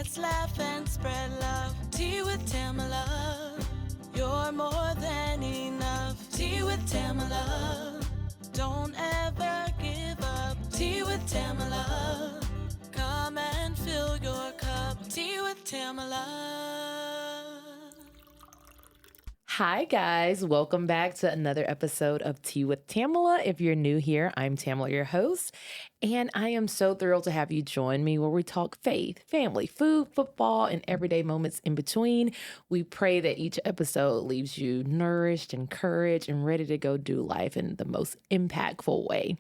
Let's laugh and spread love. Tea with Tamela. You're more than enough. Tea with Tamela. Don't ever give up. Tea with Tamela. Come and fill your cup. Tea with Tamela. Hi guys, welcome back to another episode of Tea with Tamela. If you're new here, I'm Tamela, your host, and I am so thrilled to have you join me where we talk faith, family, food, football, and everyday moments in between. We pray that each episode leaves you nourished, encouraged, and ready to go do life in the most impactful way.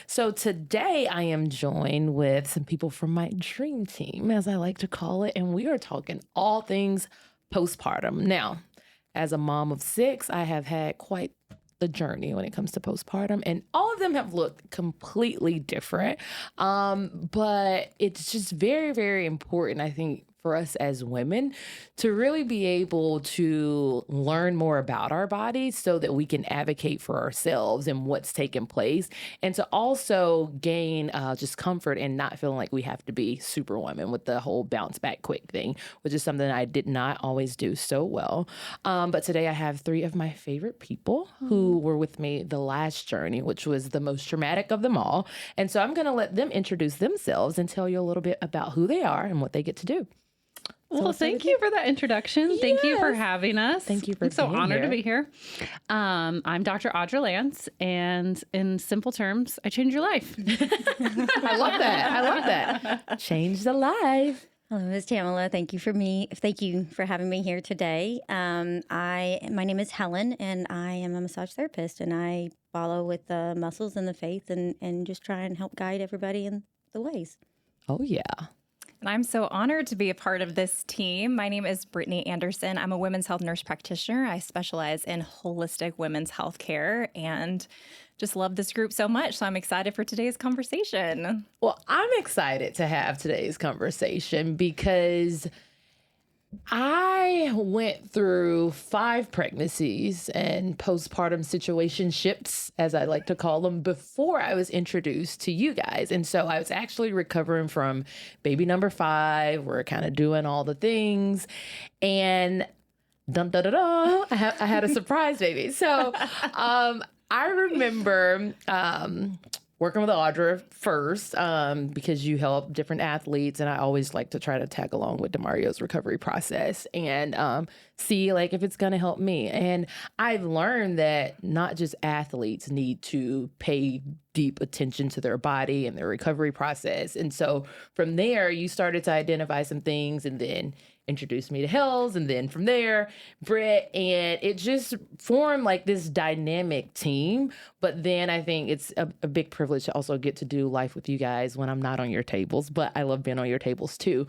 So today I am joined with some people from my dream team, as I like to call it, and we are talking all things postpartum. Now, as a mom of 6, I have had quite the journey when it comes to postpartum, and all of them have looked completely different. But it's just very, very important, I think, for us as women to really be able to learn more about our bodies so that we can advocate for ourselves and what's taking place, and to also gain just comfort and not feeling like we have to be superwoman with the whole bounce back quick thing, which is something I did not always do so well. But today I have 3 of my favorite people who were with me the last journey, which was the most traumatic of them all. And so I'm going to let them introduce themselves and tell you a little bit about who they are and what they get to do. Well, thank you for that introduction. Yes. Thank you for having us. Thank you for being so honored here. to be here. I'm Dr. Audra Lance, and in simple terms, I change your life. I love that. I love that. Change the life. Hello, Ms. Tamela. Thank you for having me here today. My name is Hellen, and I am a massage therapist, and I follow with the muscles and the faith, and just try and help guide everybody in the ways. Oh yeah. And I'm so honored to be a part of this team. My name is Brittany Anderson. I'm a women's health nurse practitioner. I specialize in holistic women's health care and just love this group so much. So I'm excited for today's conversation. Well, I'm excited to have today's conversation because I went through 5 pregnancies and postpartum situationships, as I like to call them, before I was introduced to you guys. And so I was actually recovering from baby number 5. We're kind of doing all the things. And dun, da, da, da, I had a surprise baby. So I remember working with Audra first because you help different athletes, and I always like to try to tag along with DeMario's recovery process and see like if it's going to help me. And I've learned that not just athletes need to pay deep attention to their body and their recovery process. And so from there, you started to identify some things and then introduced me to Hells, and then from there, Britt, and it just formed like this dynamic team. But then I think it's a big privilege to also get to do life with you guys when I'm not on your tables, but I love being on your tables too.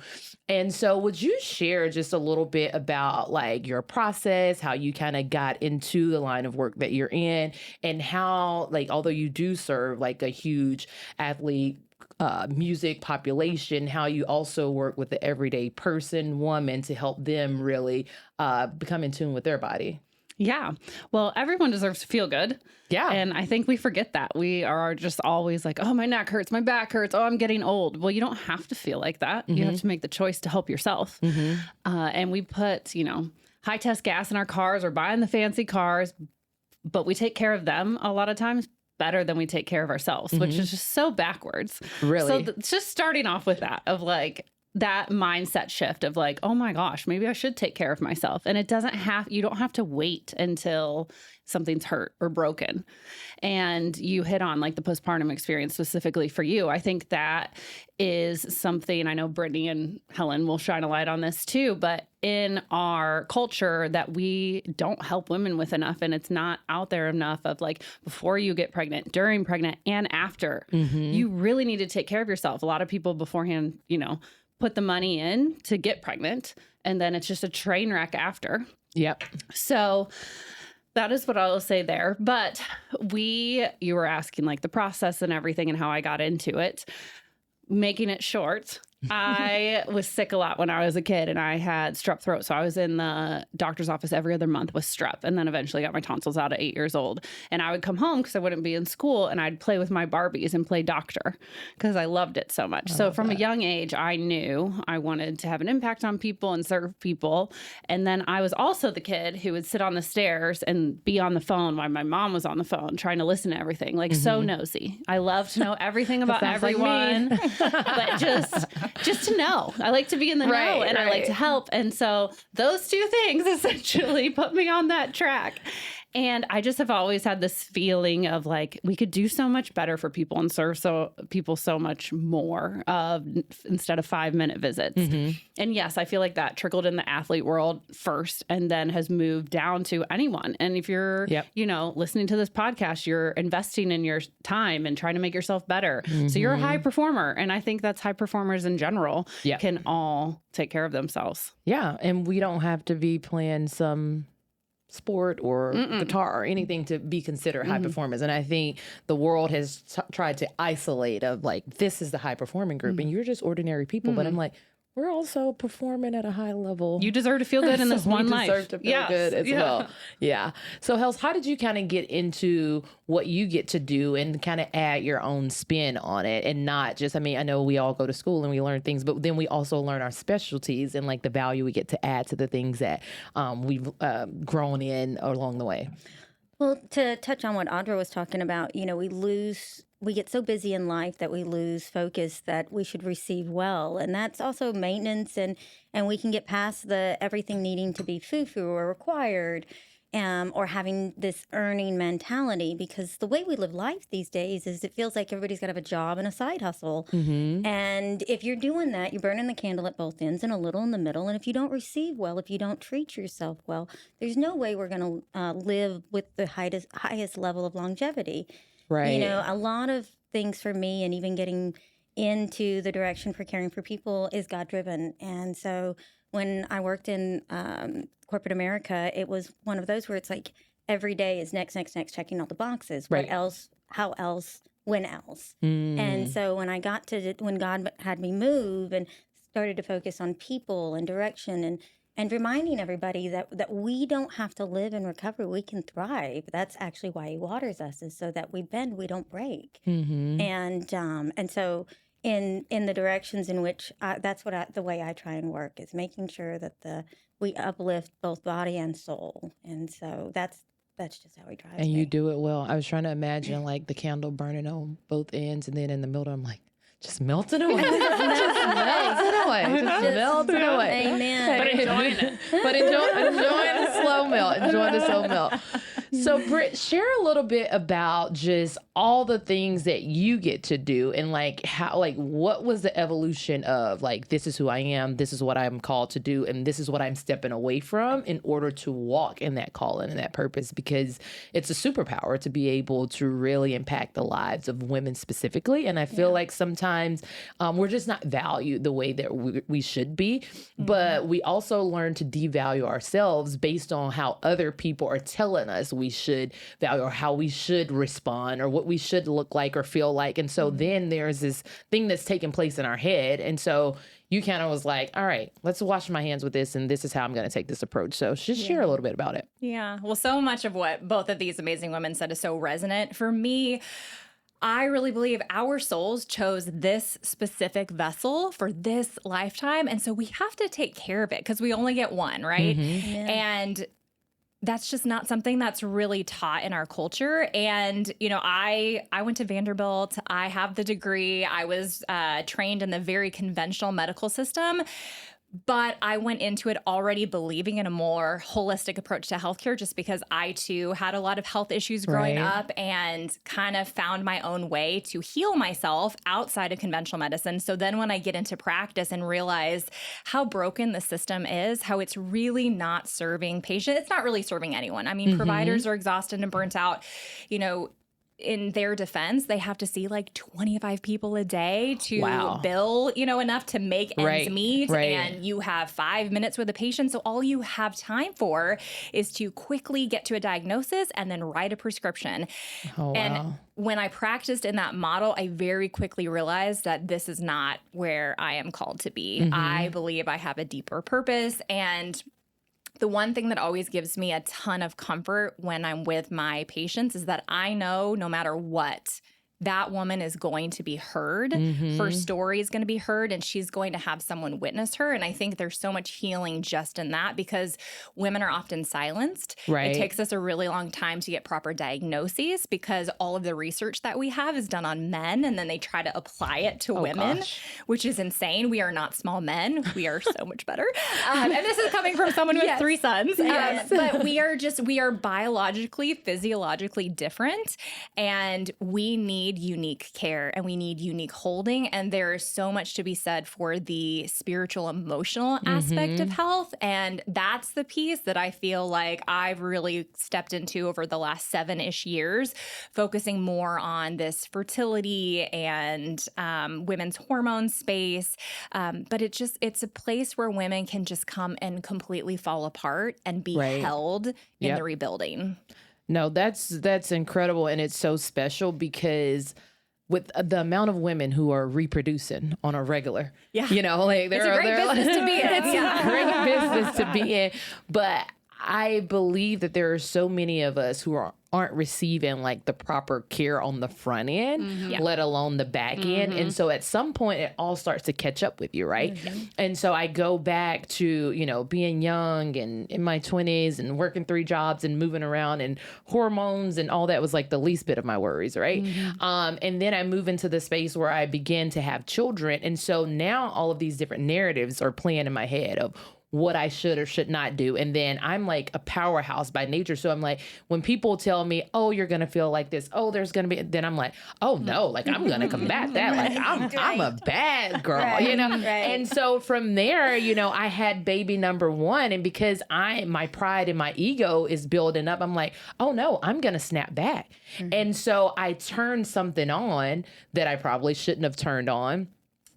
And so would you share just a little bit about like your process, how you kind of got into the line of work that you're in, and how, like, although you do serve like a huge athlete music population, how you also work with the everyday person, woman, to help them really become in tune with their body? Yeah. Well, everyone deserves to feel good. Yeah. And I think we forget that. We are just always like, oh, my neck hurts, my back hurts, oh, I'm getting old. Well, you don't have to feel like that. Mm-hmm. You have to make the choice to help yourself. Mm-hmm. And we put, high test gas in our cars or buying the fancy cars, but we take care of them a lot of times better than we take care of ourselves, which is just so backwards. Really? So just starting off with that, of like that mindset shift of like, oh my gosh, maybe I should take care of myself. And you don't have to wait until something's hurt or broken. And you hit on like the postpartum experience specifically for you. I think that is something, I know Brittany and Hellen will shine a light on this too, but in our culture that we don't help women with enough, and it's not out there enough of like before you get pregnant, during pregnant, and after. You really need to take care of yourself. A lot of people beforehand, put the money in to get pregnant, and then it's just a train wreck after. Yep. So that is what I'll say there. But you were asking like the process and everything and how I got into it. Making it short, I was sick a lot when I was a kid and I had strep throat. So I was in the doctor's office every other month with strep, and then eventually got my tonsils out at 8 years old. And I would come home because I wouldn't be in school, and I'd play with my Barbies and play doctor because I loved it so much. So from a young age, I knew I wanted to have an impact on people and serve people. And then I was also the kid who would sit on the stairs and be on the phone while my mom was on the phone trying to listen to everything. Like so nosy. I love to know everything about everyone. But just to know. I like to be in the know and I like to help. And so those two things essentially put me on that track. And I just have always had this feeling of like, we could do so much better for people and serve people so much more instead of 5-minute visits. And yes, I feel like that trickled in the athlete world first and then has moved down to anyone. And if you're, listening to this podcast, you're investing in your time and trying to make yourself better. So you're a high performer. And I think that's high performers in general can all take care of themselves. Yeah. And we don't have to be playing some sport or guitar or anything to be considered high performers. And I think the world has tried to isolate of like, this is the high performing group and you're just ordinary people. But I'm like, we're also performing at a high level. You deserve to feel good in this one life. You deserve to feel good as well. Yeah. So Hels, how did you kind of get into what you get to do and kind of add your own spin on it and not just, I mean, I know we all go to school and we learn things, but then we also learn our specialties and like the value we get to add to the things that we've grown in along the way. Well, to touch on what Audra was talking about, we get so busy in life that we lose focus that we should receive well. And that's also maintenance, and we can get past the everything needing to be foo-foo or required, or having this earning mentality, because the way we live life these days is it feels like everybody's got to have a job and a side hustle. And if you're doing that, you're burning the candle at both ends and a little in the middle. And if you don't receive well, if you don't treat yourself well, there's no way we're going to live with the highest level of longevity. Right. A lot of things for me, and even getting into the direction for caring for people, is God-driven. And so when I worked in corporate America, it was one of those where it's like every day is next, checking all the boxes. What else? How else? When else? And so when I got to when God had me move and started to focus on people and direction and reminding everybody that we don't have to live in recovery, we can thrive. That's actually why He waters us, is so that we bend, we don't break. And so in the directions in which that's the way I try and work, is making sure that we uplift both body and soul. And so that's just how we drive. And you do it well. I was trying to imagine like the candle burning on both ends, and then in the middle, I'm like, just melting away. Just melting away. Amen. But enjoying it. But enjoying the slow melt. Enjoying the slow melt. So Britt, share a little bit about just all the things that you get to do and like how, like what was the evolution of like, this is who I am, this is what I'm called to do, and this is what I'm stepping away from in order to walk in that calling and that purpose, because it's a superpower to be able to really impact the lives of women specifically. And I feel like sometimes we're just not valued the way that we should be, but we also learn to devalue ourselves based on how other people are telling us we should value or how we should respond or what we should look like or feel like. And so then there's this thing that's taking place in our head. And so you kind of was like, all right, let's wash my hands with this, and this is how I'm going to take this approach. So just share a little bit about it. Yeah. Well, so much of what both of these amazing women said is so resonant. For me, I really believe our souls chose this specific vessel for this lifetime. And so we have to take care of it because we only get one, right? And that's just not something that's really taught in our culture. And, I went to Vanderbilt. I have the degree. I was trained in the very conventional medical system. But I went into it already believing in a more holistic approach to healthcare, just because I, too, had a lot of health issues growing up and kind of found my own way to heal myself outside of conventional medicine. So then when I get into practice and realize how broken the system is, how it's really not serving patients, it's not really serving anyone. I mean, providers are exhausted and burnt out. in their defense, they have to see like 25 people a day to Wow. bill, enough to make ends Right, meet. right. And you have 5 minutes with a patient. So all you have time for is to quickly get to a diagnosis and then write a prescription. Oh, And wow. when I practiced in that model, I very quickly realized that this is not where I am called to be. I believe I have a deeper purpose. And the one thing that always gives me a ton of comfort when I'm with my patients is that I know no matter what, that woman is going to be heard. Her story is going to be heard, and she's going to have someone witness her. And I think there's so much healing just in that, because women are often silenced. Right. It takes us a really long time to get proper diagnoses because all of the research that we have is done on men, and then they try to apply it to women, gosh. which is insane. We are not small men. We are so much better. And this is coming from someone with 3 sons. But we are biologically, physiologically different, and we need unique care and we need unique holding. And there is so much to be said for the spiritual, emotional aspect of health. And that's the piece that I feel like I've really stepped into over the last 7-ish years, focusing more on this fertility and women's hormone space. But it's a place where women can just come and completely fall apart and be held in the rebuilding. No, that's incredible, and it's so special because with the amount of women who are reproducing on a regular, like It's a great business to be in. It's a great business to be in, but I believe that there are so many of us who aren't receiving like the proper care on the front end, let alone the back end. And so at some point it all starts to catch up with you, right? And so I go back to, being young and in my 20s and working 3 jobs and moving around, and hormones and all that was like the least bit of my worries, right? And then I move into the space where I begin to have children. And so now all of these different narratives are playing in my head of what I should or should not do. And then I'm like a powerhouse by nature. So I'm like, when people tell me, oh, you're going to feel like this, oh, there's going to be, then I'm like, oh no, like I'm going to combat that. Like I'm a bad girl, And so from there, I had baby number 1. And because my pride and my ego is building up, I'm like, oh no, I'm going to snap back. And so I turned something on that I probably shouldn't have turned on.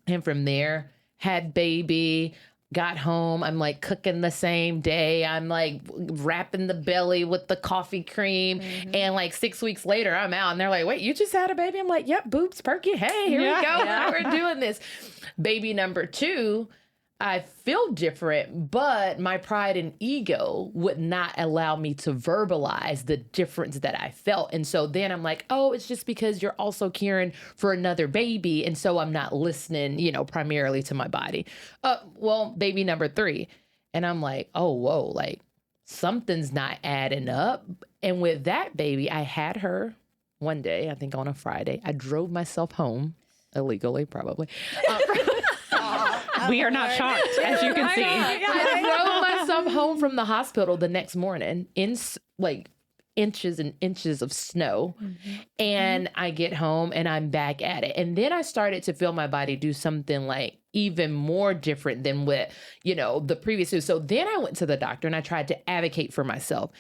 And from there, had baby, got home, I'm like cooking the same day. I'm like wrapping the belly with the coffee cream. And like 6 weeks later, I'm out and they're like, wait, you just had a baby? I'm like, yep, boobs perky. Hey, here we go. We're doing this. Baby number 2, I feel different, but my pride and ego would not allow me to verbalize the difference that I felt. And so then I'm like, oh, it's just because you're also caring for another baby. And so I'm not listening, primarily to my body. Well, baby number 3. And I'm like, oh, whoa, like something's not adding up. And with that baby, I had her one day, I think on a Friday. I drove myself home illegally, probably. We are not shocked, as you can see. I drove myself home from the hospital the next morning in like inches and inches of snow. And I get home and I'm back at it. And then I started to feel my body do something like even more different than what, the previous. So then I went to the doctor and I tried to advocate for myself.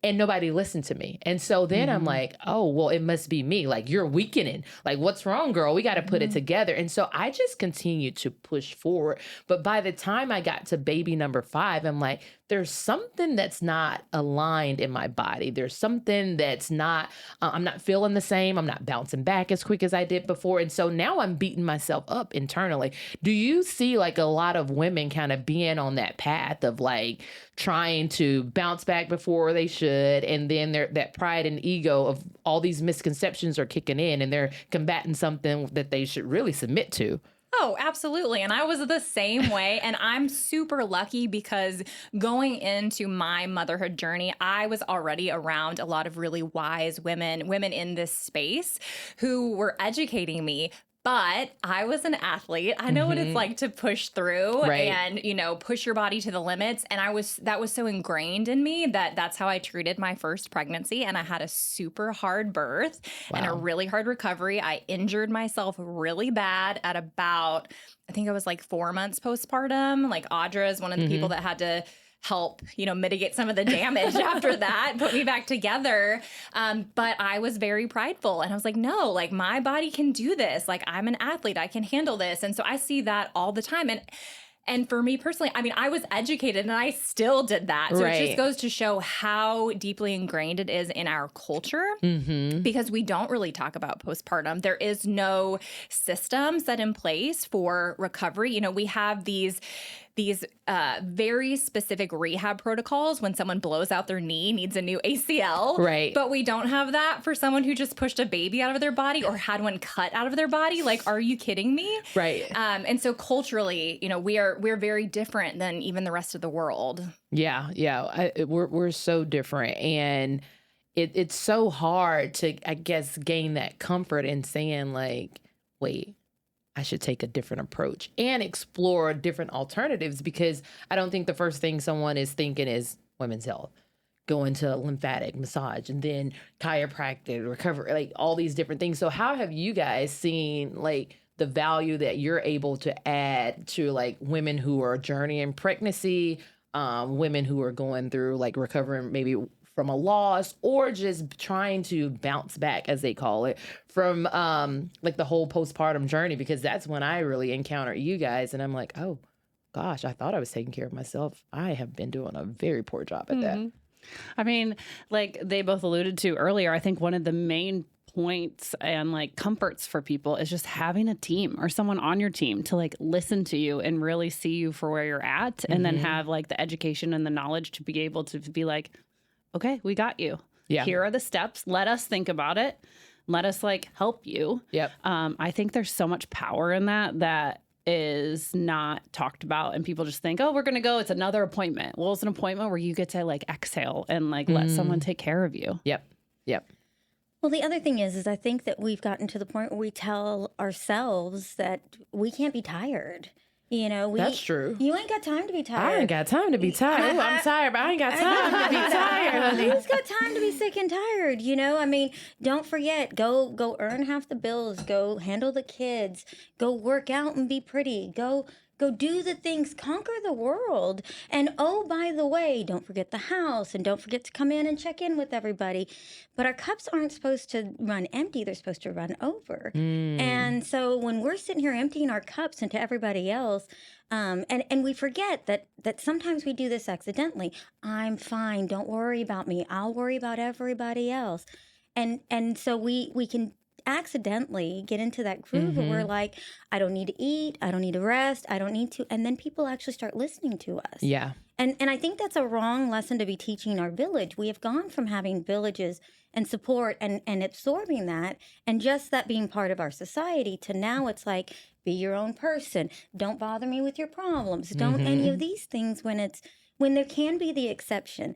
And nobody listened to me. And so then I'm like, oh, well, it must be me. Like, you're weakening. Like, what's wrong, girl? We got to put it together. And so I just continued to push forward. But by the time I got to baby number 5, I'm like, there's something that's not aligned in my body. There's something that's not, I'm not feeling the same. I'm not bouncing back as quick as I did before. And so now I'm beating myself up internally. Do you see like a lot of women kind of being on that path of like trying to bounce back before they should, and then that pride and ego of all these misconceptions are kicking in and they're combating something that they should really submit to? Oh, absolutely. And I was the same way. And I'm super lucky because going into my motherhood journey, I was already around a lot of really wise women in this space who were educating me. But I was an athlete. I know what it's like to push through and, push your body to the limits. And that was so ingrained in me that's how I treated my first pregnancy. And I had a super hard birth and a really hard recovery. I injured myself really bad at about, I think I was like 4 months postpartum. Like Audra is one of the people that had to help, mitigate some of the damage after that, put me back together. But I was very prideful, and I was like, no, like my body can do this. Like I'm an athlete, I can handle this. And so I see that all the time. And for me personally, I mean, I was educated and I still did that. So it just goes to show how deeply ingrained it is in our culture, because we don't really talk about postpartum. There is no system set in place for recovery. We have these very specific rehab protocols when someone blows out their knee, needs a new ACL. Right. But we don't have that for someone who just pushed a baby out of their body or had one cut out of their body. Like, are you kidding me? Right. And so culturally, we're very different than even the rest of the world. Yeah. We're so different. And it's so hard to, I guess, gain that comfort in saying like, wait, I should take a different approach and explore different alternatives, because I don't think the first thing someone is thinking is women's health, going to lymphatic massage and then chiropractic, recovery, like all these different things. So how have you guys seen like the value that you're able to add to like women who are journeying pregnancy, women who are going through like recovering maybe from a loss, or just trying to bounce back, as they call it, from like the whole postpartum journey? Because that's when I really encountered you guys, and I'm like, oh gosh, I thought I was taking care of myself. I have been doing a very poor job at that. I mean, like they both alluded to earlier, I think one of the main points and like comforts for people is just having a team or someone on your team to like listen to you and really see you for where you're at, and then have like the education and the knowledge to be able to be like, okay, we got you. Yeah. Here are the steps. Let us think about it. Let us like help you. Yep. I think there's so much power in that is not talked about, and people just think, oh, we're going to go. It's another appointment. Well, it's an appointment where you get to like exhale and like let someone take care of you. Yep. Well, the other thing is I think that we've gotten to the point where we tell ourselves that we can't be tired. That's true. You ain't got time to be tired. I ain't got time to be tired. Ooh, I'm tired, but I ain't got time to be tired, honey. Who's got time to be sick and tired? I mean, don't forget, go earn half the bills, go handle the kids, go work out and be pretty, go do the things, conquer the world. And oh, by the way, don't forget the house, and don't forget to come in and check in with everybody. But our cups aren't supposed to run empty. They're supposed to run over. And so when we're sitting here emptying our cups into everybody else, and we forget that sometimes we do this accidentally. I'm fine. Don't worry about me. I'll worry about everybody else. And so we can accidentally get into that groove where we're like, I don't need to eat, I don't need to rest, I don't need to, and then people actually start listening to us. Yeah. And I think that's a wrong lesson to be teaching our village. We have gone from having villages and support and absorbing that and just that being part of our society to now it's like, be your own person, don't bother me with your problems, don't any of these things when there can be the exception.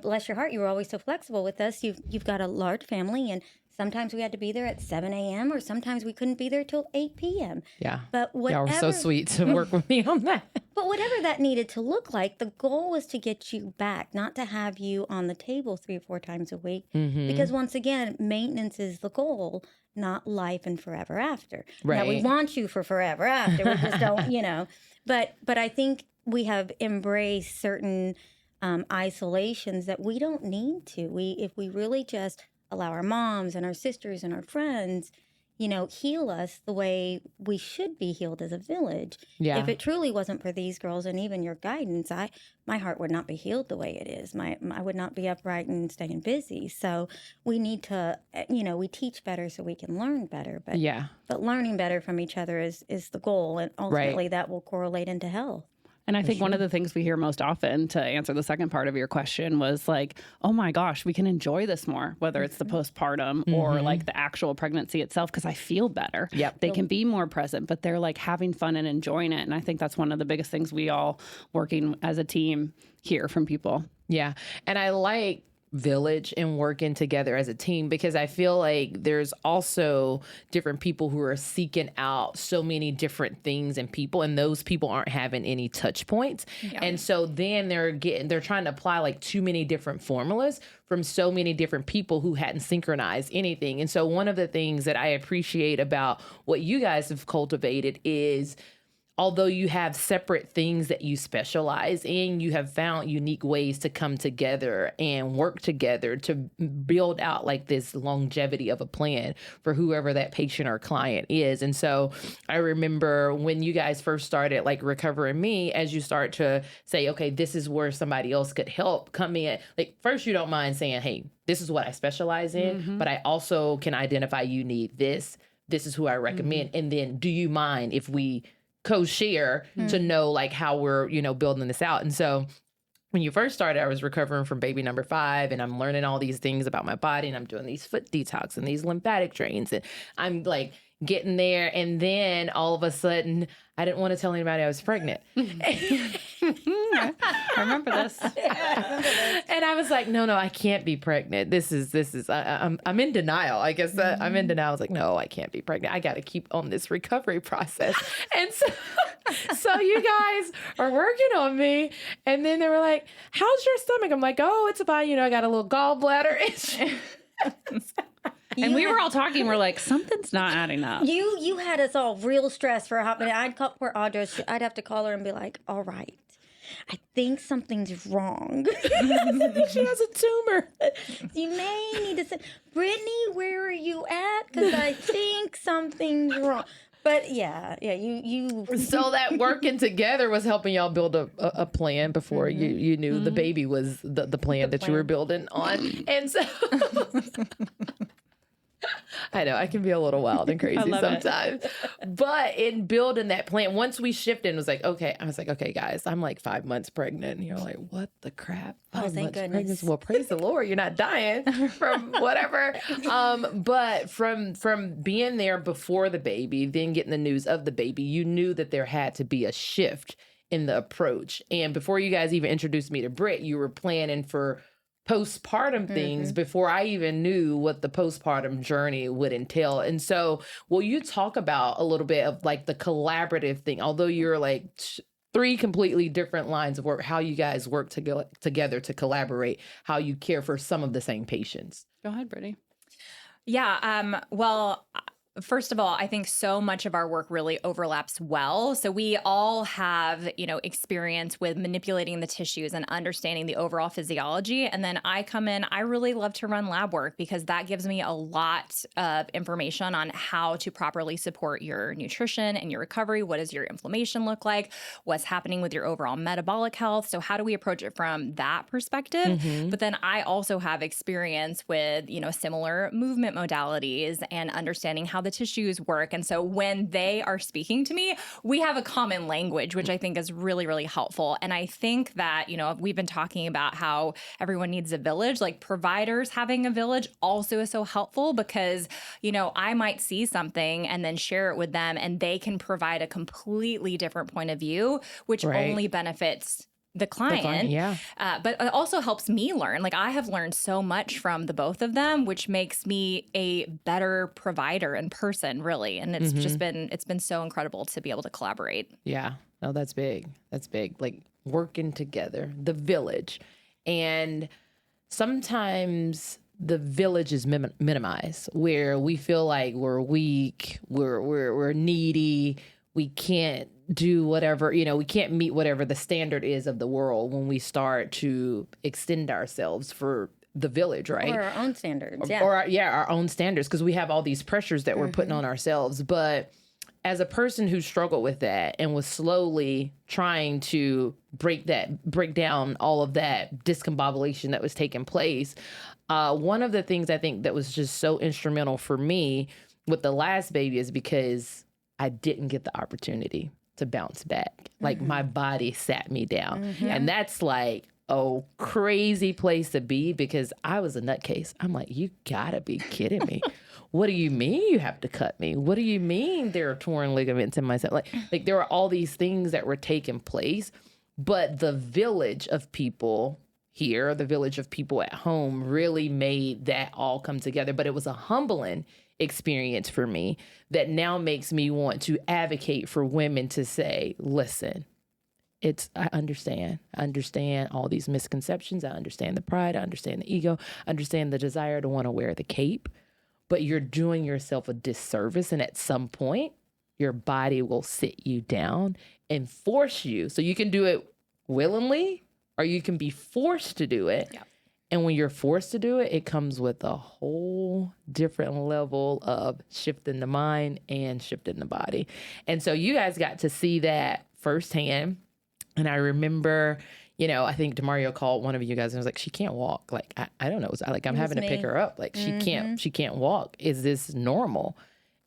Bless your heart, you were always so flexible with us. You've got a large family, and sometimes we had to be there at 7 a.m. or sometimes we couldn't be there till 8 p.m. Yeah. But whatever, y'all were so sweet to work with me on that. But whatever that needed to look like, the goal was to get you back, not to have you on the table 3 or 4 times a week. Because once again, maintenance is the goal, not life and forever after. Right. Now, we want you for forever after. We just don't, But I think we have embraced certain isolations that we don't need to. If we really just allow our moms and our sisters and our friends, heal us the way we should be healed as a village. Yeah. If it truly wasn't for these girls and even your guidance, my heart would not be healed the way it is. I would not be upright and staying busy. So we need to, we teach better so we can learn better. But learning better from each other is the goal, and ultimately that will correlate into health. And I think one of the things we hear most often, to answer the second part of your question, was like, oh my gosh, we can enjoy this more, whether it's the postpartum or like the actual pregnancy itself, because I feel better. Yep. They can be more present, but they're like having fun and enjoying it. And I think that's one of the biggest things we all working as a team hear from people. Yeah. And I like village and working together as a team, because I feel like there's also different people who are seeking out so many different things and people, and those people aren't having any touch points. Yeah. And so then they're trying to apply like too many different formulas from so many different people who hadn't synchronized anything. And so one of the things that I appreciate about what you guys have cultivated is although you have separate things that you specialize in, you have found unique ways to come together and work together to build out like this longevity of a plan for whoever that patient or client is. And so I remember when you guys first started like Recovering Me, as you start to say, okay, this is where somebody else could help come in. Like first, you don't mind saying, hey, this is what I specialize in, but I also can identify you need this. This is who I recommend. And then do you mind if we co-share to know like how we're, building this out. And so when you first started, I was recovering from baby number 5 and I'm learning all these things about my body and I'm doing these foot detox and these lymphatic drains and I'm like getting there. And then all of a sudden I didn't want to tell anybody I was pregnant. I remember this. And I was like, no, I can't be pregnant. This is, I'm in denial. I guess I'm in denial. I was like, no, I can't be pregnant. I got to keep on this recovery process. And so you guys are working on me. And then they were like, how's your stomach? I'm like, oh, it's fine. I got a little gallbladder issue. And we were all talking. We're like, something's not adding up. You had us all real stressed for a hot minute. I'd call poor Audra. I'd have to call her and be like, all right, I think something's wrong. I think she has a tumor. You may need to say, Brittany, where are you at? Because I think something's wrong. But yeah, you. So that working together was helping y'all build a plan before you knew the baby was the plan that you were building on. And so I know I can be a little wild and crazy sometimes, but in building that plan, once we shifted, it was like, okay, I was like, okay, guys, I'm like 5 months pregnant. And you're like, what the crap? 5 months pregnant? Well, praise the Lord, you're not dying from whatever. But from being there before the baby, then getting the news of the baby, you knew that there had to be a shift in the approach. And before you guys even introduced me to Britt, you were planning for postpartum things before I even knew what the postpartum journey would entail. And so will you talk about a little bit of like the collaborative thing, although you're like 3 completely different lines of work, how you guys work together to collaborate, how you care for some of the same patients? Go ahead, Brittany. Yeah. Well, first of all, I think so much of our work really overlaps well. So we all have, experience with manipulating the tissues and understanding the overall physiology. And then I come in, I really love to run lab work because that gives me a lot of information on how to properly support your nutrition and your recovery. What does your inflammation look like? What's happening with your overall metabolic health? So how do we approach it from that perspective? But then I also have experience with, similar movement modalities and understanding how the tissues work. And so when they are speaking to me, we have a common language, which I think is really, really helpful. And I think that, we've been talking about how everyone needs a village, like providers having a village also is so helpful because, I might see something and then share it with them and they can provide a completely different point of view, which only benefits the client, but it also helps me learn. Like I have learned so much from the both of them, which makes me a better provider in person, really. And it's just been so incredible to be able to collaborate. Yeah, no, that's big. That's big. Like working together, the village, and sometimes the village is minimized, where we feel like we're weak, we're needy. We can't do whatever, we can't meet whatever the standard is of the world when we start to extend ourselves for the village, right? Or our own standards, Or our own standards, because we have all these pressures that we're putting on ourselves. But as a person who struggled with that and was slowly trying to break down all of that discombobulation that was taking place, one of the things I think that was just so instrumental for me with the last baby is because I didn't get the opportunity to bounce back. Like my body sat me down. And that's like a crazy place to be because I was a nutcase. I'm like, you gotta be kidding me. What do you mean you have to cut me? What do you mean there are torn ligaments in myself? Like there were all these things that were taking place, but the village of people here, the village of people at home really made that all come together. But it was a humbling experience for me that now makes me want to advocate for women to say, listen, I understand all these misconceptions. I understand the pride. I understand the ego. I understand the desire to want to wear the cape, but you're doing yourself a disservice. And at some point, your body will sit you down and force you. So you can do it willingly or you can be forced to do it. Yeah. And when you're forced to do it, it comes with a whole different level of shifting the mind and shifting the body. And so you guys got to see that firsthand. And I remember, you know, I think DeMario called one of you guys and was like, she can't walk. Like, I don't know. It's like, I'm having to pick her up. Like, she can't walk. Is this normal?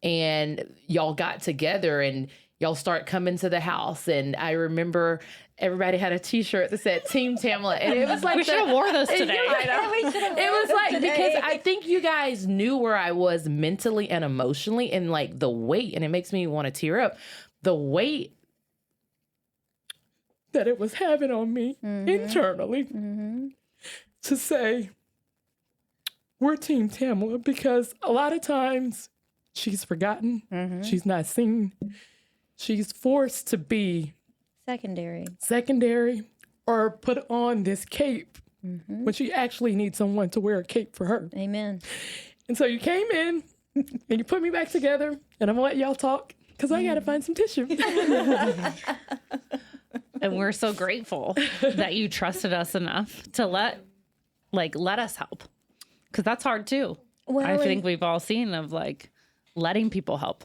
And y'all got together and y'all start coming to the house. And I remember everybody had a t-shirt that said Team Tamela. And it was like, We should have wore those today. It was like, because I think you guys knew where I was mentally and emotionally and like the weight, and it makes me want to tear up, the weight that it was having on me internally to say, we're Team Tamela, because a lot of times she's forgotten, she's not seen, she's forced to be secondary or put on this cape when she actually needs someone to wear a cape for her. Amen. And so you came in and you put me back together, and I'm gonna let y'all talk because I gotta find some tissue. And we're so grateful that you trusted us enough to let us help. Because that's hard too. Well, I think we've all seen of like letting people help.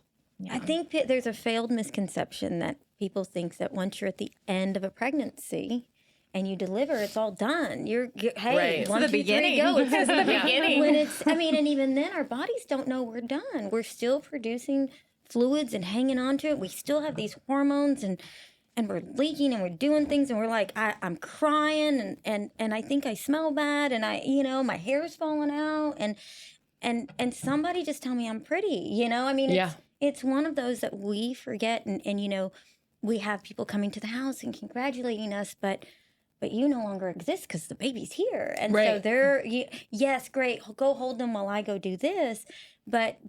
I think that there's a failed misconception that people think that once you're at the end of a pregnancy and you deliver, it's all done. You're hey, Right. one, It's the 2, 3, beginning. go. It's It's the beginning. When it's, I mean, and even then, our bodies don't know we're done. We're still producing fluids and hanging on to it. We still have these hormones and we're leaking and we're doing things and we're like, I'm crying and I think I smell bad and my hair's falling out and somebody just tell me I'm pretty, I mean, it's one of those that we forget and we have people coming to the house and congratulating us, but you no longer exist because the baby's here. And so they're, yes, great, go hold them while I go do this. But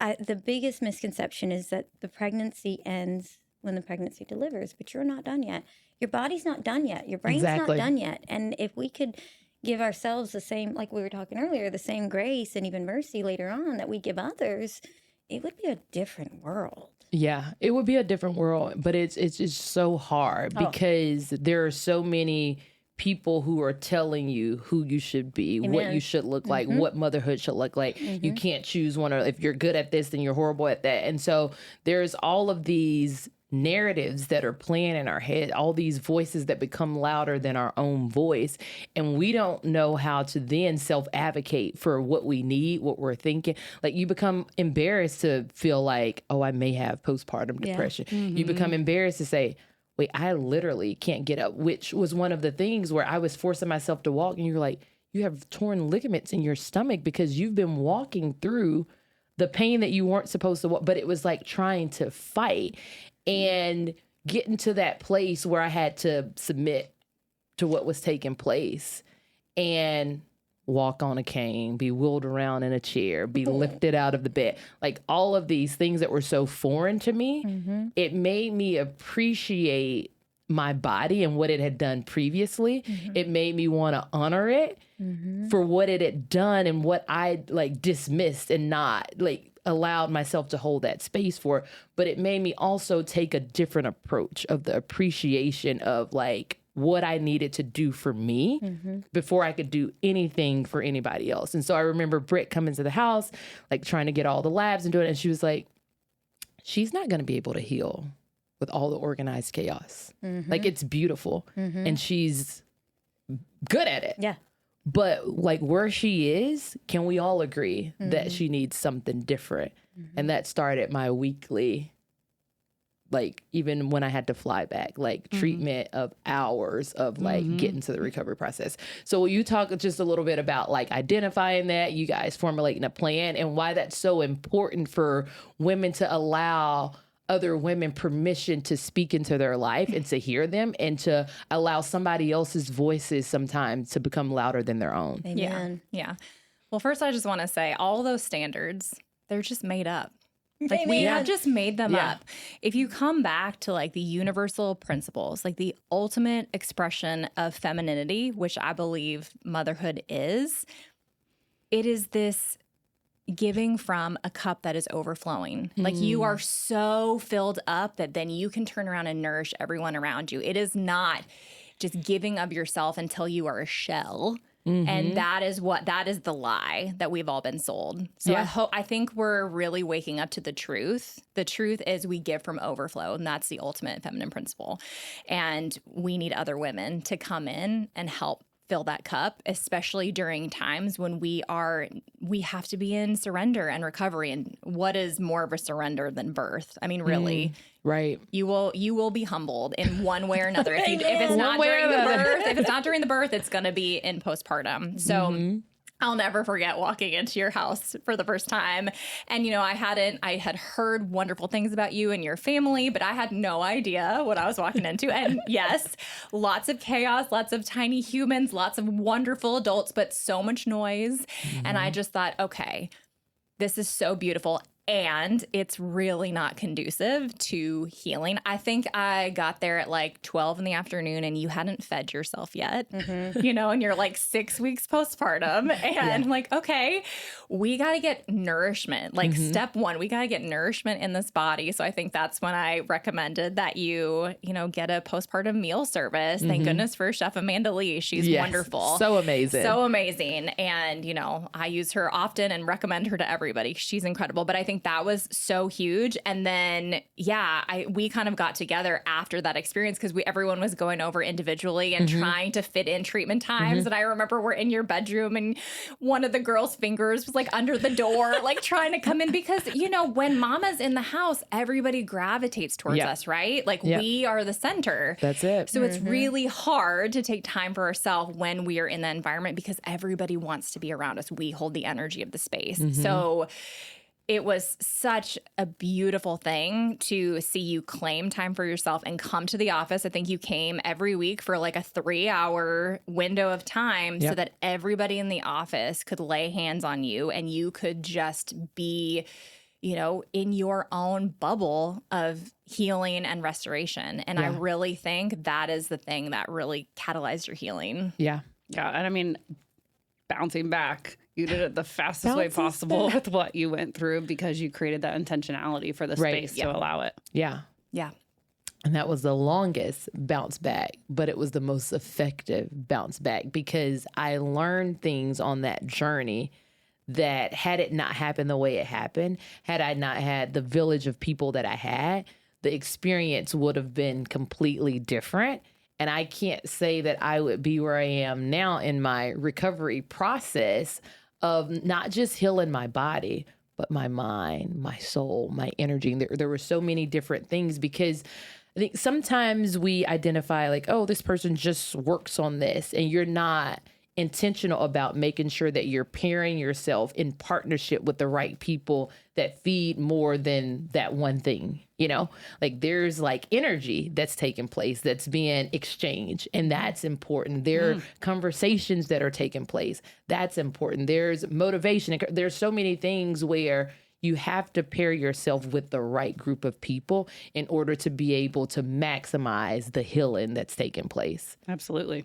the biggest misconception is that the pregnancy ends when the pregnancy delivers, but you're not done yet. Your body's not done yet. Your brain's not done yet. And if we could give ourselves the same, like we were talking earlier, the same grace and even mercy later on that we give others, it would be a different world. Yeah, it would be a different world, but it's just so hard because there are so many people who are telling you who you should be, what you should look like, what motherhood should look like. You can't choose one, or if you're good at this, then you're horrible at that. And so there's all of these narratives that are playing in our head, all these voices that become louder than our own voice. And we don't know how to then self-advocate for what we need, what we're thinking. Like you become embarrassed to feel like, oh, I may have postpartum depression. You become embarrassed to say, wait, I literally can't get up, which was one of the things where I was forcing myself to walk. And you're like, you have torn ligaments in your stomach because you've been walking through the pain that you weren't supposed to walk. But it was like trying to fight and getting to that place where I had to submit to what was taking place and walk on a cane, be wheeled around in a chair, be lifted out of the bed. Like all of these things that were so foreign to me, it made me appreciate my body and what it had done previously. It made me want to honor it for what it had done and what I like dismissed and not like allowed myself to hold that space for. But it made me also take a different approach of the appreciation of like what I needed to do for me before I could do anything for anybody else. And so I remember Britt coming to the house, like trying to get all the labs and doing it. And she was like, she's not going to be able to heal with all the organized chaos. Like it's beautiful and she's good at it. Yeah. But like where she is, can we all agree that she needs something different? And that started my weekly, like even when I had to fly back, like treatment of hours of like getting to the recovery process. So will you talk just a little bit about like identifying that, you guys formulating a plan, and why that's so important for women to allow other women permission to speak into their life and to hear them and to allow somebody else's voices sometimes to become louder than their own. Amen. Yeah. Well, first, I just want to say all those standards, they're just made up. Like we have just made them up. If you come back to like the universal principles, like the ultimate expression of femininity, which I believe motherhood is, it is this giving from a cup that is overflowing. Like you are so filled up that then you can turn around and nourish everyone around you. It is not just giving of yourself until you are a shell. And that is the lie that we've all been sold. So I think we're really waking up to the truth. The truth is we give from overflow, and that's the ultimate feminine principle. And we need other women to come in and help fill that cup, especially during times when we have to be in surrender and recovery. And what is more of a surrender than birth? I mean, really, right. You will be humbled in one way or another. If it's not during the birth, it's going to be in postpartum. So I'll never forget walking into your house for the first time. And, I had heard wonderful things about you and your family, but I had no idea what I was walking into. And yes, lots of chaos, lots of tiny humans, lots of wonderful adults, but so much noise. And I just thought, okay, this is so beautiful. And it's really not conducive to healing. I think I got there at like 12 in the afternoon and you hadn't fed yourself yet, and you're like 6 weeks postpartum. And I'm like, okay, we got to get nourishment. Like step one, we got to get nourishment in this body. So I think that's when I recommended that you get a postpartum meal service. Thank goodness for Chef Amanda Lee. She's wonderful. So amazing. So amazing. And, I use her often and recommend her to everybody. She's incredible. But I think that was so huge. And then, we kind of got together after that experience because everyone was going over individually and trying to fit in treatment times. And I remember we're in your bedroom and one of the girls' fingers was like under the door, like trying to come in because, when mama's in the house, everybody gravitates towards us, right? Like we are the center. That's it. So it's really hard to take time for ourselves when we are in that environment because everybody wants to be around us. We hold the energy of the space. So it was such a beautiful thing to see you claim time for yourself and come to the office. I think you came every week for like a 3-hour window of time so that everybody in the office could lay hands on you and you could just be, in your own bubble of healing and restoration. And I really think that is the thing that really catalyzed your healing. Yeah. Yeah. And I mean, bouncing back, you did it the fastest way possible with what you went through because you created that intentionality for the space to allow it. Yeah. Yeah. And that was the longest bounce back, but it was the most effective bounce back because I learned things on that journey that had it not happened the way it happened, had I not had the village of people that I had, the experience would have been completely different. And I can't say that I would be where I am now in my recovery process of not just healing my body, but my mind, my soul, my energy. And there were so many different things because I think sometimes we identify like, oh, this person just works on this, and you're not intentional about making sure that you're pairing yourself in partnership with the right people that feed more than that one thing, like there's like energy that's taking place that's being exchanged, and that's important. There are conversations that are taking place. That's important. There's motivation. There's so many things where you have to pair yourself with the right group of people in order to be able to maximize the healing that's taking place. Absolutely.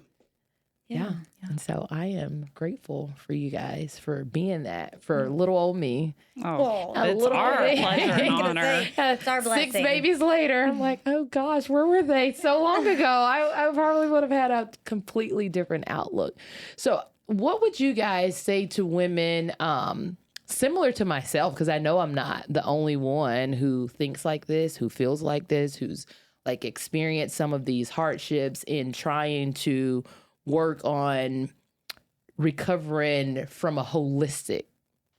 Yeah. And so I am grateful for you guys for being that for little old me. Oh, it's our pleasure and honor. It's our blessing. 6 babies later, I'm like, oh gosh, where were they so long ago? I probably would have had a completely different outlook. So what would you guys say to women similar to myself? Because I know I'm not the only one who thinks like this, who feels like this, who's like experienced some of these hardships in trying to work on recovering from a holistic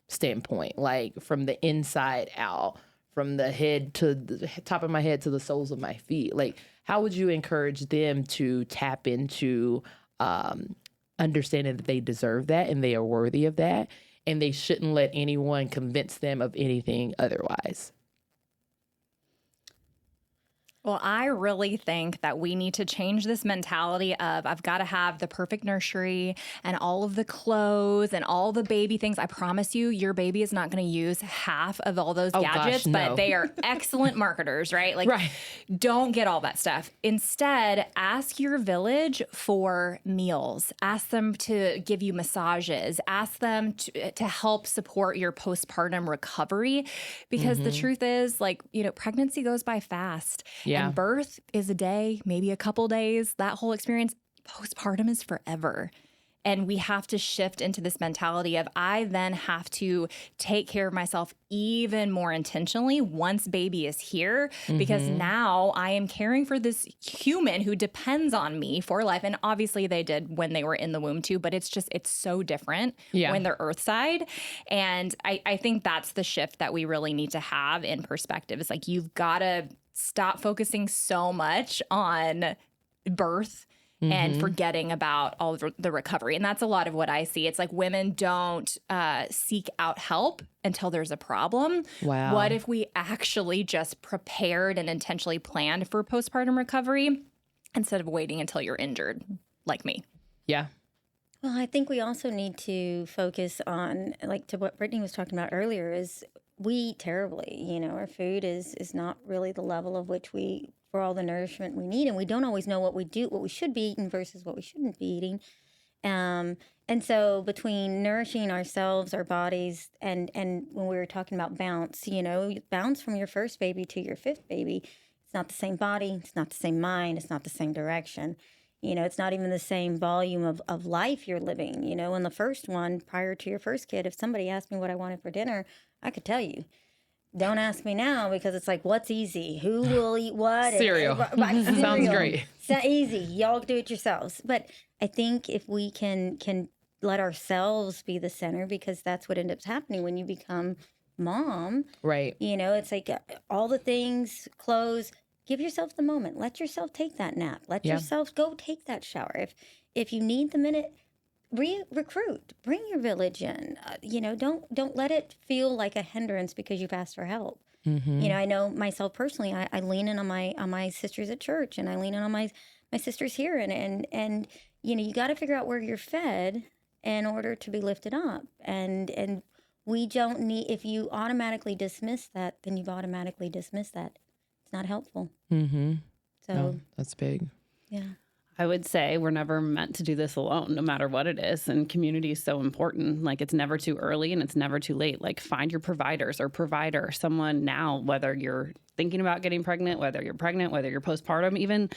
standpoint, like from the inside out, from the head to the top of my head to the soles of my feet. Like, how would you encourage them to tap into understanding that they deserve that and they are worthy of that, and they shouldn't let anyone convince them of anything otherwise? Well, I really think that we need to change this mentality of I've got to have the perfect nursery and all of the clothes and all the baby things. I promise you, your baby is not going to use half of all those gadgets, gosh, no. but they are excellent marketers, right? Like, Right. don't get all that stuff. Instead, ask your village for meals. Ask them to give you massages. Ask them to help support your postpartum recovery. Because the truth is, like, pregnancy goes by fast. Yeah. And birth is a day, maybe a couple days. That whole experience, postpartum is forever. And we have to shift into this mentality of I then have to take care of myself even more intentionally once baby is here, because now I am caring for this human who depends on me for life. And obviously they did when they were in the womb too, but it's so different when they're earthside. And I think that's the shift that we really need to have in perspective. It's like, you've got to stop focusing so much on birth and forgetting about all of the recovery. And that's a lot of what I see. It's like women don't seek out help until there's a problem. Wow. What if we actually just prepared and intentionally planned for postpartum recovery instead of waiting until you're injured, like me? Yeah. Well, I think we also need to focus on, like, to what Brittany was talking about earlier, is we eat terribly. Our food is not really the level of which for all the nourishment we need, and we don't always know what we should be eating versus what we shouldn't be eating. And so between nourishing ourselves, our bodies, and when we were talking about bounce, bounce from your first baby to your fifth baby, it's not the same body, it's not the same mind, it's not the same direction. It's not even the same volume of life you're living. In the first one, prior to your first kid, if somebody asked me what I wanted for dinner, I could tell you. Don't ask me now, because it's like, what's easy? Who will eat what? Cereal. Cereal. Sounds great. It's not easy. Y'all do it yourselves. But I think if we can let ourselves be the center, because that's what ends up happening when you become mom. Right. It's like all the things, clothes. Give yourself the moment. Let yourself take that nap. Let yourself go take that shower. If you need the minute, recruit. Bring your village in. Don't let it feel like a hindrance because you've asked for help. I know myself personally. I lean in on my sisters at church, and I lean in on my sisters here, and you got to figure out where you're fed in order to be lifted up. And we don't need. If you automatically dismiss that, then you've automatically dismissed that. Not helpful. So that's big. Yeah. I would say we're never meant to do this alone, no matter what it is. And community is so important. Like, it's never too early and it's never too late. Like, find your providers or provider, someone now, whether you're thinking about getting pregnant, whether you're pregnant, whether you're postpartum, even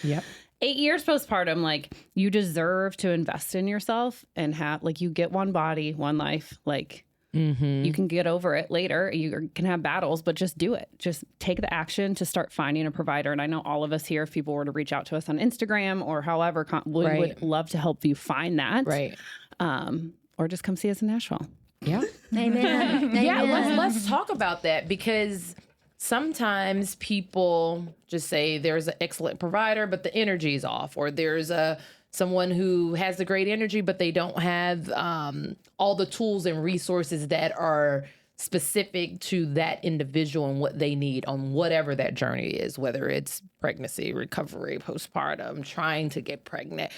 8 years postpartum, like, you deserve to invest in yourself and have, like, you get one body, one life, like, you can get over it later. You can have battles, but just do it. Just take the action to start finding a provider. And I know all of us here, if people were to reach out to us on Instagram or however, we would love to help you find that. Right. Or just come see us in Nashville. Yeah. Amen. Yeah. Amen. Let's talk about that, because sometimes people just say there's an excellent provider, but the energy is off, or there's someone who has the great energy, but they don't have all the tools and resources that are specific to that individual and what they need on whatever that journey is, whether it's pregnancy, recovery, postpartum, trying to get pregnant,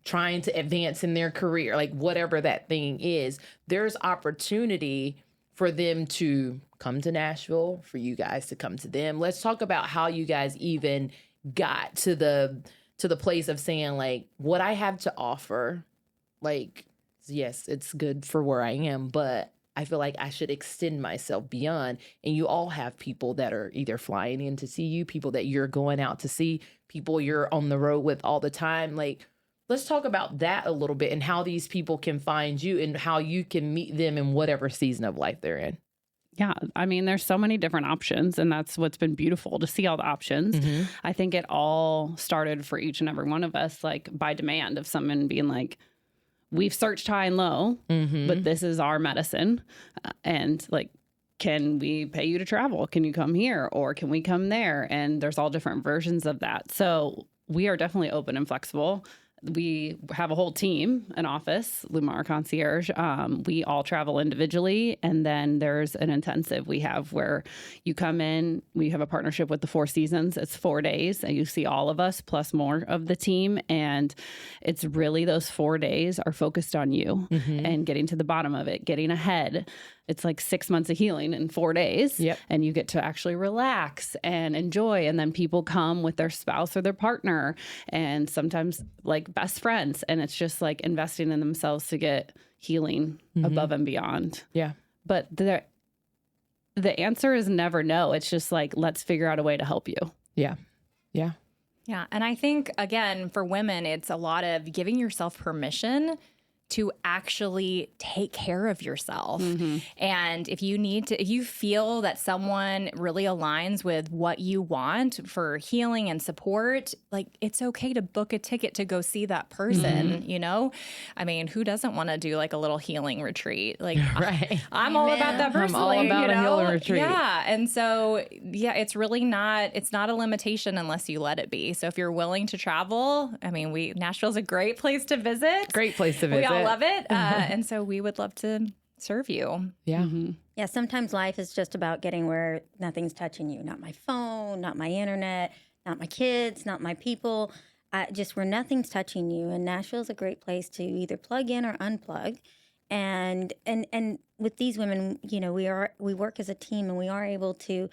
trying to advance in their career, like whatever that thing is. There's opportunity for them to come to Nashville, for you guys to come to them. Let's talk about how you guys even got to the place of saying, like, what I have to offer, like, yes, it's good for where I am, but I feel like I should extend myself beyond. And you all have people that are either flying in to see you, people that you're going out to see, people you're on the road with all the time. Like, let's talk about that a little bit, and how these people can find you and how you can meet them in whatever season of life they're in. Yeah. I mean, there's so many different options, and that's what's been beautiful to see all the options. I think it all started for each and every one of us, like, by demand of someone being like, we've searched high and low, but this is our medicine. And, like, can we pay you to travel? Can you come here? Or can we come there? And there's all different versions of that. So we are definitely open and flexible. we have a whole team, an office, Lumara Concierge. We all travel individually. And then there's an intensive we have where you come in. We have a partnership with the Four Seasons. It's 4 days and you see all of us plus more of the team. And it's really those 4 days are focused on you and getting to the bottom of it, getting ahead. It's like 6 months of healing in 4 days. Yep. And you get to actually relax and enjoy. And then people come with their spouse or their partner and sometimes like best friends. And it's just like investing in themselves to get healing above and beyond. Yeah. But the answer is never no. It's just like, let's figure out a way to help you. Yeah. Yeah. Yeah. And I think, again, for women, it's a lot of giving yourself permission to actually take care of yourself. And if you feel that someone really aligns with what you want for healing and support, like it's okay to book a ticket to go see that person, you know? I mean, who doesn't want to do like a little healing retreat? Like Right. I'm all about that personally. I'm all about you a know? healing retreat. Yeah. And so, yeah, it's not a limitation unless you let it be. So if you're willing to travel, I mean, Nashville's a great place to visit. Great place to visit. We all love it. And so we would love to serve you. Yeah. Yeah, sometimes life is just about getting where nothing's touching you. Not my phone, not my internet, not my kids, not my people. Just where nothing's touching you. And Nashville's a great place to either plug in or unplug. And with these women, you know, we work as a team, and we are able to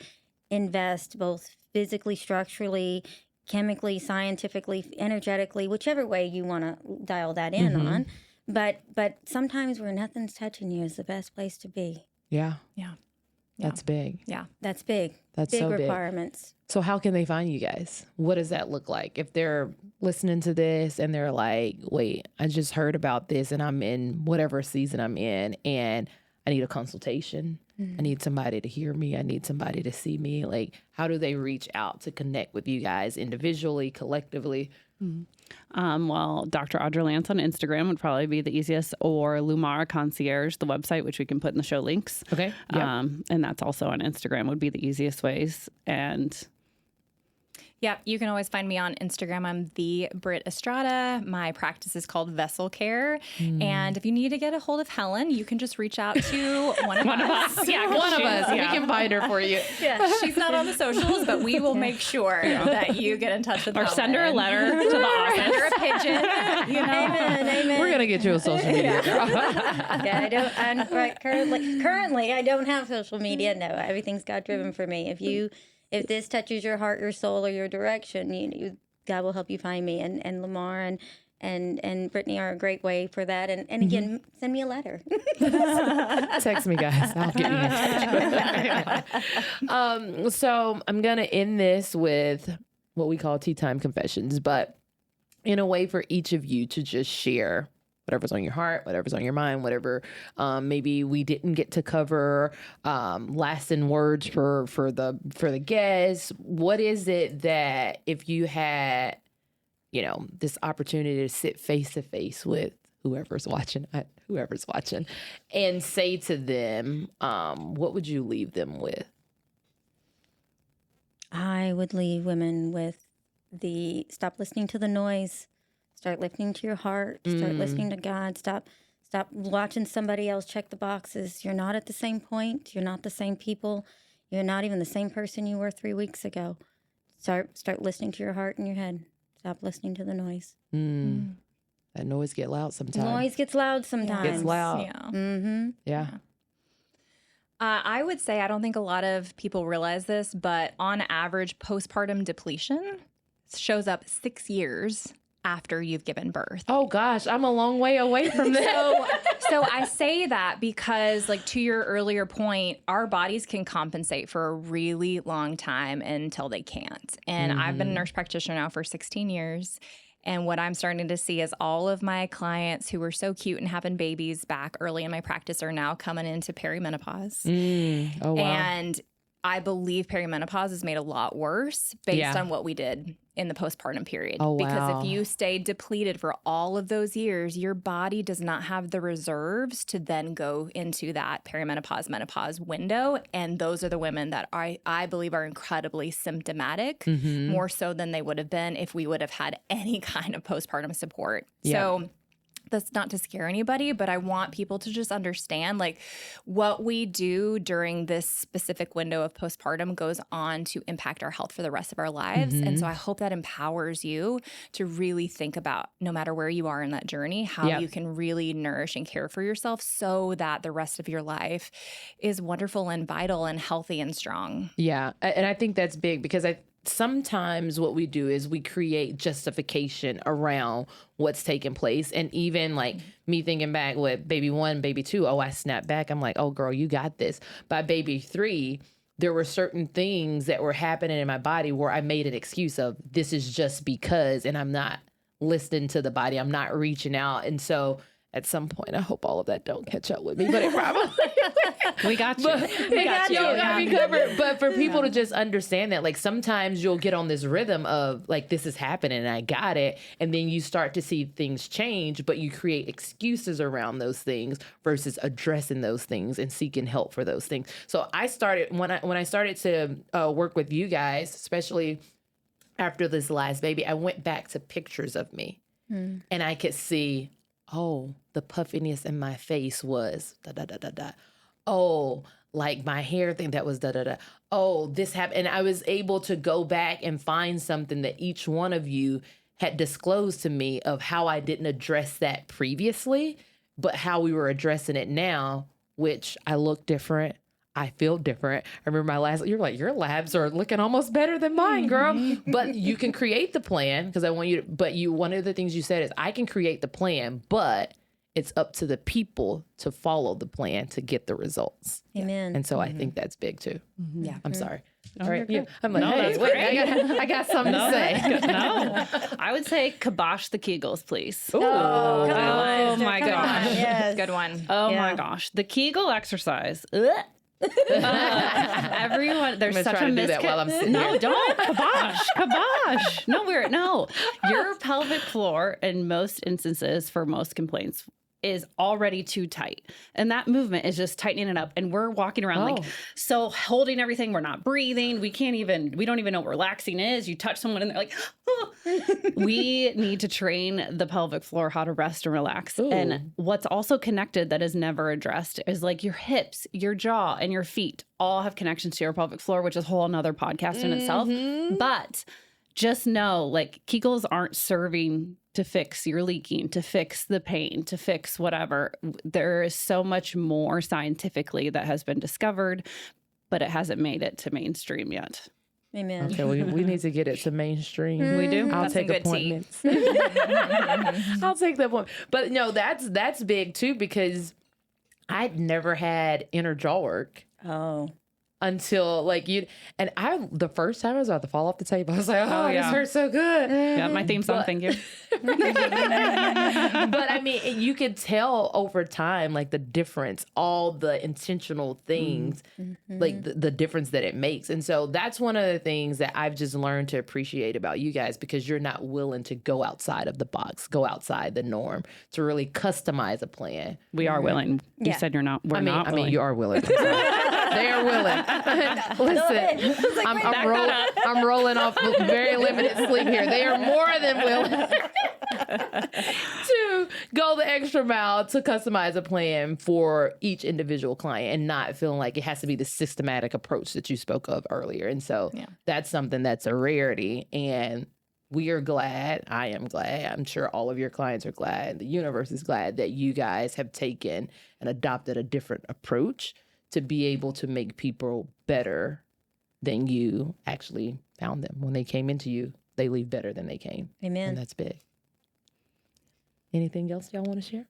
invest both physically, structurally, chemically, scientifically, energetically, whichever way you want to dial that in on. But sometimes where nothing's touching you is the best place to be. Yeah. Yeah. That's big. Yeah. That's big. That's big so big. requirements. So how can they find you guys? What does that look like? If they're listening to this and they're like, wait, I just heard about this and I'm in whatever season I'm in and I need a consultation. I need somebody to hear me. I need somebody to see me. Like, how do they reach out to connect with you guys individually, collectively? Well, Dr. Audra Lance on Instagram would probably be the easiest, or Lumara Concierge, the website, which we can put in the show links. Okay. Yep. And that's also on Instagram would be the easiest ways. And Yeah, you can always find me on Instagram. I'm the Britt Estrada. My practice is called Vessel Care. And if you need to get a hold of Hellen, you can just reach out to one of us. Yeah, One of us. We can find her for you. Yeah, she's not on the socials, but we will make sure that you get in touch with or Hellen. send her a letter to the office. Send her a pigeon. You know? Amen. We're going to get you a social media. girl. Yeah, currently I don't have social media. No, everything's God driven for me. If this touches your heart, your soul, or your direction, God will help you find me. And Lamar and Brittany are a great way for that. And again, send me a letter. Text me, guys. I'll get you in touch. So I'm going to end this with what we call tea time confessions, but in a way for each of you to just share whatever's on your heart, whatever's on your mind, whatever maybe we didn't get to cover, lasting words for the guests. What is it that if you had, this opportunity to sit face to face with whoever's watching, and say to them, what would you leave them with? I would leave women with stop listening to the noise. Start listening to your heart. Start listening to God. Stop watching somebody else check the boxes. You're not at the same point. You're not the same people. You're not even the same person you were 3 weeks ago. Start listening to your heart and your head. Stop listening to the noise. That noise get loud sometimes. Noise gets loud sometimes. Gets loud. Yeah. Mm-hmm. Yeah. I would say, I don't think a lot of people realize this, but on average, postpartum depletion shows up 6 years after you've given birth. Oh gosh, I'm a long way away from that. So I say that because, like, to your earlier point, our bodies can compensate for a really long time until they can't. And I've been a nurse practitioner now for 16 years. And what I'm starting to see is all of my clients who were so cute and having babies back early in my practice are now coming into perimenopause. Oh wow. And I believe perimenopause is made a lot worse based Yeah. on what we did in the postpartum period. Oh, because wow. if you stay depleted for all of those years, your body does not have the reserves to then go into that perimenopause, menopause window. And those are the women that I believe are incredibly symptomatic, Mm-hmm. more so than they would have been if we would have had any kind of postpartum support. Yeah. So that's not to scare anybody, but I want people to just understand like what we do during this specific window of postpartum goes on to impact our health for the rest of our lives. And so I hope that empowers you to really think about, no matter where you are in that journey, how Yep. you can really nourish and care for yourself so that the rest of your life is wonderful and vital and healthy and strong. Yeah. And I think that's big because sometimes what we do is we create justification around what's taking place. And even like me thinking back with baby 1, baby 2, I snapped back. I'm like, oh girl, you got this. By baby 3, there were certain things that were happening in my body where I made an excuse of this is just because, and I'm not listening to the body. I'm not reaching out. And so at some point, I hope all of that don't catch up with me, but it probably We got you. we got you. Got me covered. But for people to just understand that, like sometimes you'll get on this rhythm of like this is happening and I got it, and then you start to see things change, but you create excuses around those things versus addressing those things and seeking help for those things. So I started when I started to work with you guys, especially after this last baby, I went back to pictures of me, and I could see, oh, the puffiness in my face was da da da da da. Oh, like my hair thing that was da da da. Oh, this happened. And I was able to go back and find something that each one of you had disclosed to me of how I didn't address that previously, but how we were addressing it now, which I look different. I feel different. I remember you're like, your labs are looking almost better than mine, girl. But you can create the plan because I want you to, one of the things you said is I can create the plan, but it's up to the people to follow the plan to get the results. Amen. And so I think that's big too. Yeah. I'm sorry. No, All right. you're Yeah. good. I'm like, No, hey, that's wait, great. I got something to say. No, I would say kibosh the Kegels, please. Ooh. Oh my Come gosh. on, yes. Good one. Oh Yeah. my gosh, the Kegel exercise. Everyone, there's I'm gonna such try a to do that while I'm sitting No, here. don't kibosh. No, your pelvic floor in most instances for most complaints is already too tight. And that movement is just tightening it up. And we're walking around like, so holding everything. We're not breathing. We don't even know what relaxing is. You touch someone and they're like, oh. We need to train the pelvic floor how to rest and relax. Ooh. And what's also connected that is never addressed is like your hips, your jaw, and your feet all have connections to your pelvic floor, which is a whole nother podcast in itself. But just know, like, Kegels aren't serving to fix your leaking, to fix the pain, to fix whatever. There is so much more scientifically that has been discovered, but it hasn't made it to mainstream yet. Amen. Okay, we need to get it to mainstream. We do? I'll That's take some good tea. appointments. I'll take the appointment. But no, that's big too because I'd never had inner jaw work Oh. until like the first time I was about to fall off the table. I was like, oh, yeah. this hurts so good. Yeah, my theme song, thank you. But I mean, you could tell over time, like the difference, all the intentional things, like the difference that it makes. And so that's one of the things that I've just learned to appreciate about you guys because you're not willing to go outside of the box, go outside the norm to really customize a plan. We are willing. You Yeah. said you're not. We're not willing. You are willing. They are willing. Listen, I'm rolling off very limited sleep here. They are more than willing to go the extra mile to customize a plan for each individual client and not feeling like it has to be the systematic approach that you spoke of earlier. And so that's something that's a rarity. And we are glad. I am glad. I'm sure all of your clients are glad. The universe is glad that you guys have taken and adopted a different approach to be able to make people better than you actually found them. When they came into you, they leave better than they came. Amen. And that's big. Anything else y'all want to share?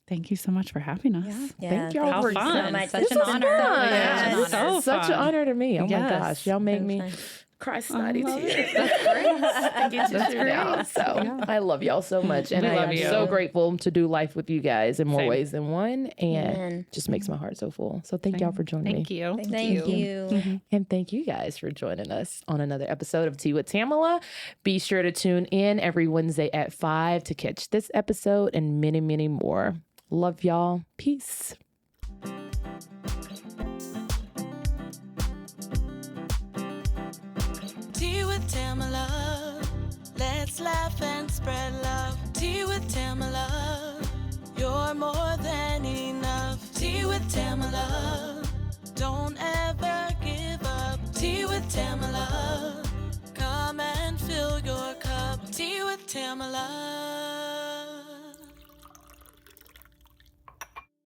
Thank you so much for having us. Yeah. Thank y'all How for fun. So much. Such This an was honor. fun. Yeah, This so is such an fun. honor to me. Oh my Yes. gosh. Y'all make So me fun. cry snotty love tears. it. That's great. I get you through now. So I love y'all so much. And We I love am you. so grateful to do life with you guys in more Same. ways than one. And Amen. just makes my heart so full. So thank y'all for joining Thank me. you. Thank you. And thank you guys for joining us on another episode of Tea with Tamela. Be sure to tune in every Wednesday at 5 to catch this episode and many, many more. Love y'all. Peace. Tea with Tamela. Let's laugh and spread love. Tea with Tamela. You're more than enough. Tea with Tamela. Don't ever give up. Tea with Tamela. Come and fill your cup. Tea with Tamela.